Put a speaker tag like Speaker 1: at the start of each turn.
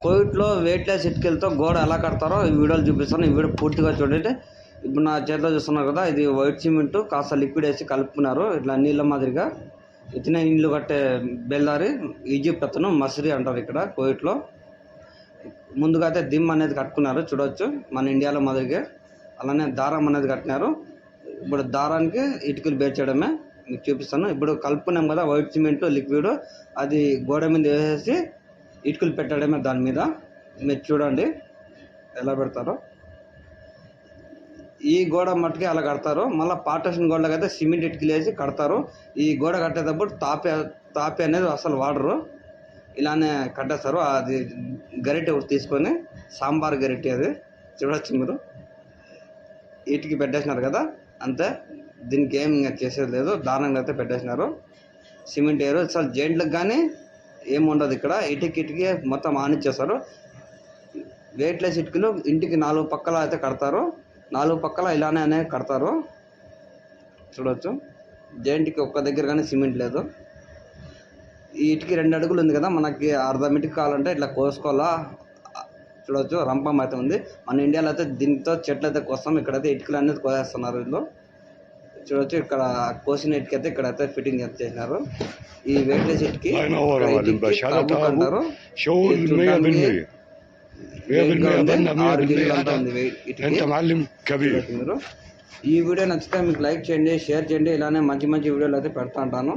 Speaker 1: కోవిడ్లో వెయిట్లెస్ ఇటుకలతో గోడ ఎలా కడతారో ఈ వీడియోలు చూపిస్తాను. ఈ వీడియో పూర్తిగా చూడండి. ఇప్పుడు నా చేతిలో చూస్తున్నారు కదా, ఇది వైట్ సిమెంట్ కాస్త లిక్విడ్ వేసి కలుపుకున్నారు ఇట్లా నీళ్ళ మాదిరిగా. ఇతనే ఇల్లు కట్టే బెల్దారి ఈజిప్ట్ అతను మసరి అంటారు ఇక్కడ కోవిడ్లో. ముందుగా అయితే దిమ్ అనేది కట్టుకున్నారు చూడవచ్చు, మన ఇండియాలో మాదిరిగా. అలానే దారం అనేది కట్టినారు. ఇప్పుడు దారానికి ఇటుకలు పేర్చడమే మీకు చూపిస్తాను. ఇప్పుడు కలుపుకున్నాం కదా వైట్ సిమెంట్ లిక్విడ్, అది గోడ మీద వేసేసి ఇటుకలు పెట్టడమే దాని మీద. మీరు చూడండి ఎలా పెడతారో. ఈ గోడ మట్టుకి అలా కడతారు. మళ్ళీ పార్టీషన్ గోడలకు అయితే సిమెంట్ ఇటుకలు వేసి కడతారు. ఈ గోడ కట్టేటప్పుడు తాపి అనేది అసలు వాడరు, ఇలానే కట్టేస్తారు. అది గరిటె తీసుకొని, సాంబార్ గరిటె అది చూడవచ్చు మీరు. ఇటుకి పెట్టేసినారు కదా, అంతే. దీనికి ఏం ఇంకా చేసేది లేదు. దానంగా అయితే పెట్టేసినారు. సిమెంట్ వేరు, అసలు జైంట్లకు కానీ ఏముండదు ఇక్కడ. ఇటుకి మొత్తం ఆనిచ్చేస్తారు. వెయిట్లెస్ ఇటుకలు ఇంటికి 4 పక్కల అయితే కడతారు. 4 పక్కల ఇలానే కడతారు చూడవచ్చు. జైంట్కి ఒక్క దగ్గర కానీ సిమెంట్ లేదు. ఈ ఇటుకి 2 అడుగులు ఉంది కదా, మనకి అర్ధం ఇటుక కావాలంటే ఇట్లా కోసుకోవాలా చూడవచ్చు. రంపం అయితే ఉంది. మన ఇండియాలో అయితే దీంతో చెట్లు అయితే కోస్తాం. ఇక్కడైతే ఇటుకలు అనేది కోసేస్తున్నారు వీళ్ళు చూడవచ్చు. ఇక్కడ కోసిన ఇటుక అయితే ఇక్కడైతే ఫిట్టింగ్ చేసినారు. ఈ వెయిట్లెస్ ఇటుకి అంటారు. 6 కిలోలు ఉంది ఇటుకి. ఈ వీడియో నచ్చితే మీకు లైక్ చేయండి, షేర్ చేయండి. ఇలానే మంచి వీడియోలు అయితే పెడతా ఉంటాను.